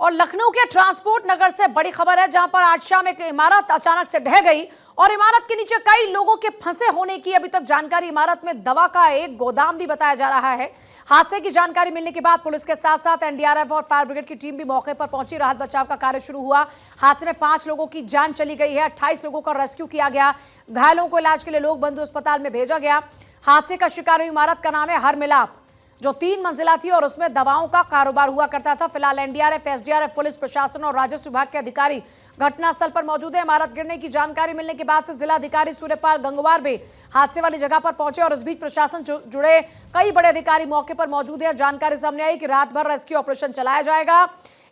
और लखनऊ के ट्रांसपोर्ट नगर से बड़ी खबर है, जहां पर आज शाम एक इमारत अचानक से ढह गई और इमारत के नीचे कई लोगों के फंसे होने की अभी तक जानकारी। इमारत में दवा का एक गोदाम भी बताया जा रहा है। हादसे की जानकारी मिलने के बाद पुलिस के साथ साथ एनडीआरएफ और फायर ब्रिगेड की टीम भी मौके पर पहुंची। राहत बचाव का कार्य शुरू हुआ। हादसे में 5 लोगों की जान चली गई है, 28 लोगों का रेस्क्यू किया गया। घायलों को इलाज के लिए लोक बंधु अस्पताल में भेजा गया। हादसे का शिकार हुई इमारत का नाम है हर मिलाप, जो 3 मंजिला थी और उसमें दवाओं का कारोबार हुआ करता था। फिलहाल एनडीआरएफ, एसडीआरएफ, पुलिस प्रशासन और राजस्व विभाग के अधिकारी घटनास्थल पर मौजूद है। इमारत गिरने की जानकारी मिलने के बाद से जिलाधिकारी सूर्यपाल गंगवार भी हादसे वाली जगह पर पहुंचे और इस बीच प्रशासन जुड़े कई बड़े अधिकारी मौके पर मौजूद है। जानकारी सामने आई कि रात भर रेस्क्यू ऑपरेशन चलाया जाएगा।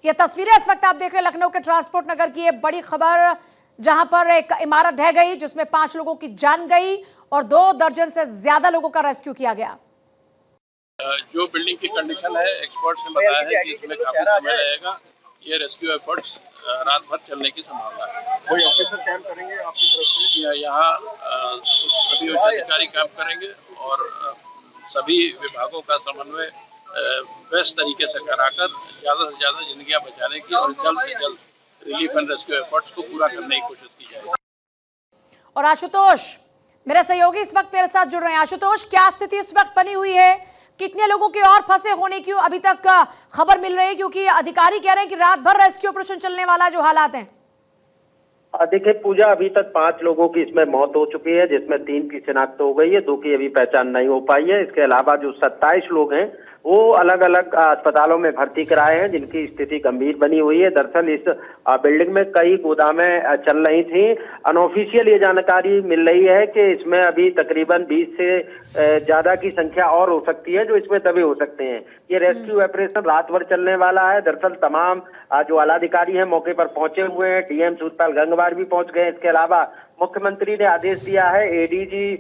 ये तस्वीरें इस वक्त आप देख रहे हैं लखनऊ के ट्रांसपोर्ट नगर की। ये बड़ी खबर, जहां पर एक इमारत ढह गई जिसमें 5 लोगों की जान गई और 2 दर्जन से ज्यादा लोगों का रेस्क्यू किया गया। जो बिल्डिंग की कंडीशन है, एक्सपर्ट्स ने बताया है कि इसमें काफी समय लगेगा। ये रेस्क्यू एफर्ट्स रात भर चलने की संभावना है। कोई ऑफिसर कैंप करेंगे आपकी तरफ से? यहाँ सभी उच्च अधिकारी कैंप करेंगे और सभी विभागों का समन्वय बेस्ट तरीके से कराकर ज्यादा से ज्यादा जिंदगियां बचाने की और जल्द से जल्द रिलीफ एंड रेस्क्यू एफर्ट्स को पूरा करने की कोशिश की जाएगी। और आशुतोष, मेरे सहयोगी इस वक्त मेरे साथ जुड़ रहे हैं। आशुतोष, क्या स्थिति इस वक्त बनी हुई है? कितने लोगों के और फंसे होने की अभी तक खबर मिल रही है, क्योंकि अधिकारी कह रहे हैं कि रात भर रेस्क्यू ऑपरेशन चलने वाला, जो हालात हैं? देखिए पूजा, अभी तक 5 लोगों की इसमें मौत हो चुकी है, जिसमें 3 की शिनाख्त हो गई है, 2 की अभी पहचान नहीं हो पाई है। इसके अलावा जो 27 लोग हैं वो अलग अलग अस्पतालों में भर्ती कराए हैं, जिनकी स्थिति गंभीर बनी हुई है। दरअसल इस बिल्डिंग में कई गोदामें चल रही थी। अनऑफिशियल ये जानकारी मिल रही है कि इसमें अभी तकरीबन 20 से ज्यादा की संख्या और हो सकती है जो इसमें दबे हो सकते हैं। ये रेस्क्यू ऑपरेशन रात भर चलने वाला है। दरअसल तमाम जो आलाधिकारी हैं मौके पर पहुंचे हुए हैं। डीएम सूर्यपाल गंगवार भी पहुंच गए। इसके अलावा मुख्यमंत्री ने आदेश दिया है, एडीजी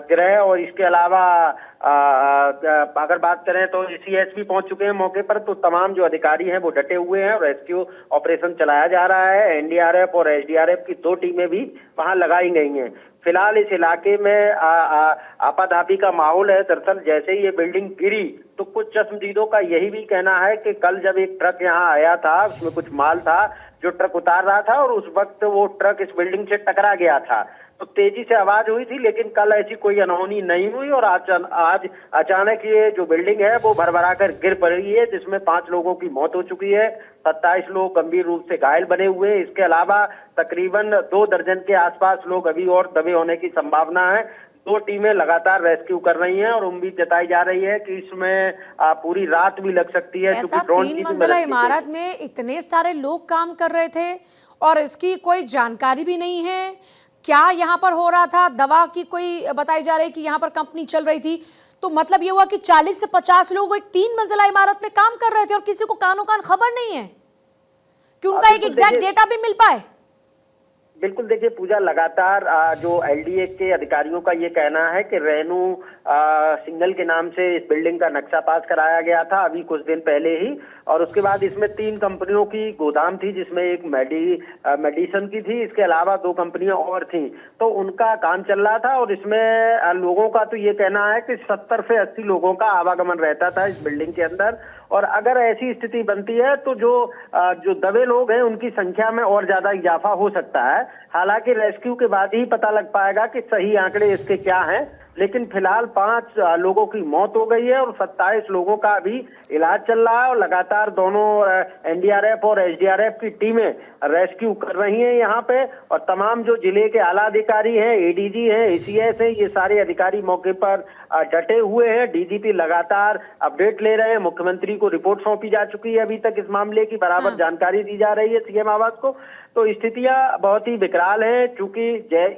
गृह और इसके अलावा अगर बात करें तो सीएस भी पहुंच चुके हैं मौके पर। तो तमाम जो अधिकारी हैं वो डटे हुए हैं और रेस्क्यू ऑपरेशन चलाया जा रहा है। एनडीआरएफ और एसडीआरएफ की 2 टीमें भी वहां लगाई गई हैं। फिलहाल इस इलाके में आपाधापी का माहौल है। दरअसल जैसे ही ये बिल्डिंग गिरी तो कुछ चश्मदीदों का यही भी कहना है कि कल जब एक ट्रक यहाँ आया था, उसमें कुछ माल था जो ट्रक उतार रहा था और उस वक्त वो ट्रक इस बिल्डिंग से टकरा गया था। तो तेजी से आवाज हुई थी, लेकिन कल ऐसी कोई अनहोनी नहीं हुई और आज अचानक ये जो बिल्डिंग है वो भरभरा कर गिर पड़ी है, जिसमें 5 लोगों की मौत हो चुकी है। 27 लोग गंभीर रूप से घायल बने हुए हैं। इसके अलावा तकरीबन 2 दर्जन के आसपास लोग अभी और दबे होने की संभावना है। 2 टीमें लगातार रेस्क्यू कर रही हैं और उम्मीद जताई जा रही है कि इसमें पूरी रात भी लग सकती है। ऐसा 3 मंजिला इमारत में इतने सारे लोग काम कर रहे थे और इसकी कोई जानकारी भी नहीं है। क्या यहाँ पर हो रहा था? दवा की कोई बताई जा रही है कि यहाँ पर कंपनी चल रही थी। तो मतलब ये हुआ कि 40 से 50 लोग एक 3 मंजिला इमारत में काम कर रहे थे और किसी को कानो कान खबर नहीं है कि उनका एक एग्जैक्ट डेटा भी मिल पाए। बिल्कुल, देखिए पूजा, लगातार जो एलडीए के अधिकारियों का ये कहना है कि रेनू सिंगल के नाम से इस बिल्डिंग का नक्शा पास कराया गया था अभी कुछ दिन पहले ही। और उसके बाद इसमें 3 कंपनियों की गोदाम थी, जिसमें एक मेडिसन की थी। इसके अलावा 2 कंपनियां और थीं, तो उनका काम चल रहा था। और इसमें लोगों का तो ये कहना है कि 70 से 80 लोगों का आवागमन रहता था इस बिल्डिंग के अंदर। और अगर ऐसी स्थिति बनती है तो जो दबे लोग हैं उनकी संख्या में और ज्यादा इजाफा हो सकता है। हालांकि रेस्क्यू के बाद ही पता लग पाएगा कि सही आंकड़े इसके क्या हैं। लेकिन फिलहाल 5 लोगों की मौत हो गई है और 27 लोगों का अभी इलाज चल रहा है और लगातार दोनों एनडीआरएफ और एसडीआरएफ की टीमें रेस्क्यू कर रही हैं यहाँ पे। और तमाम जो जिले के आला अधिकारी हैं, एडीजी हैं, एसीएस हैं, ये सारे अधिकारी मौके पर डटे हुए हैं। डीजीपी लगातार अपडेट ले रहे हैं। मुख्यमंत्री को रिपोर्ट सौंपी जा चुकी है अभी तक इस मामले की, बराबर जानकारी दी जा रही है सीएम आवास को। तो स्थितियां बहुत ही विकराल हैं, क्योंकि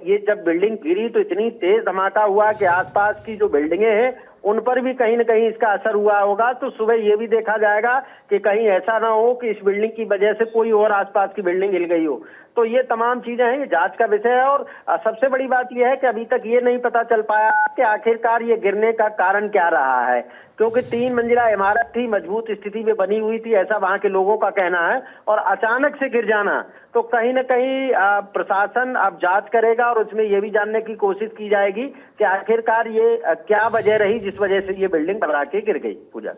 ये जब बिल्डिंग गिरी तो इतनी तेज धमाका हुआ कि आसपास की जो बिल्डिंगें हैं उन पर भी कहीं न कहीं इसका असर हुआ होगा। तो सुबह ये भी देखा जाएगा कि कहीं ऐसा ना हो कि इस बिल्डिंग की वजह से कोई और आसपास की बिल्डिंग हिल गई हो। तो ये तमाम चीजें हैं, ये जांच का विषय है। और सबसे बड़ी बात यह है कि अभी तक ये नहीं पता चल पाया कि आखिरकार ये गिरने का कारण क्या रहा है, क्योंकि 3 मंजिला इमारत थी, मजबूत स्थिति में बनी हुई थी, ऐसा वहां के लोगों का कहना है। और अचानक से गिर जाना, तो कहीं न कहीं प्रशासन अब जांच करेगा और उसमें यह भी जानने की कोशिश की जाएगी कि आखिरकार ये क्या वजह रही जिस वजह से ये बिल्डिंग घबरा के गिर गई। पूजा।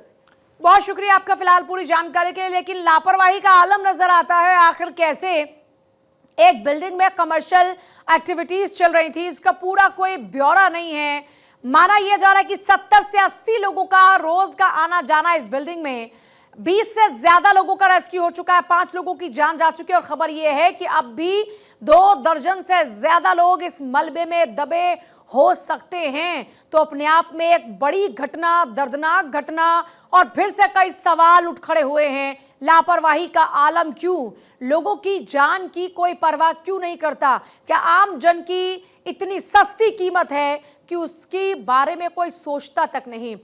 बहुत शुक्रिया आपका फिलहाल पूरी जानकारी के लिए। लेकिन लापरवाही का आलम नजर आता है। आखिर कैसे एक बिल्डिंग में कमर्शियल एक्टिविटीज चल रही थी, इसका पूरा कोई ब्यौरा नहीं है। माना यह जा रहा है कि 70 से 80 लोगों का रोज का आना जाना इस बिल्डिंग में। 20 से ज्यादा लोगों का रेस्क्यू हो चुका है, 5 लोगों की जान जा चुकी है और खबर यह है कि अब भी 2 दर्जन से ज्यादा लोग इस मलबे में दबे हो सकते हैं। तो अपने आप में एक बड़ी घटना, दर्दनाक घटना, और फिर से कई सवाल उठ खड़े हुए हैं। लापरवाही का आलम क्यों? लोगों की जान की कोई परवाह क्यों नहीं करता? क्या आम जन की इतनी सस्ती कीमत है कि उसकी बारे में कोई सोचता तक नहीं?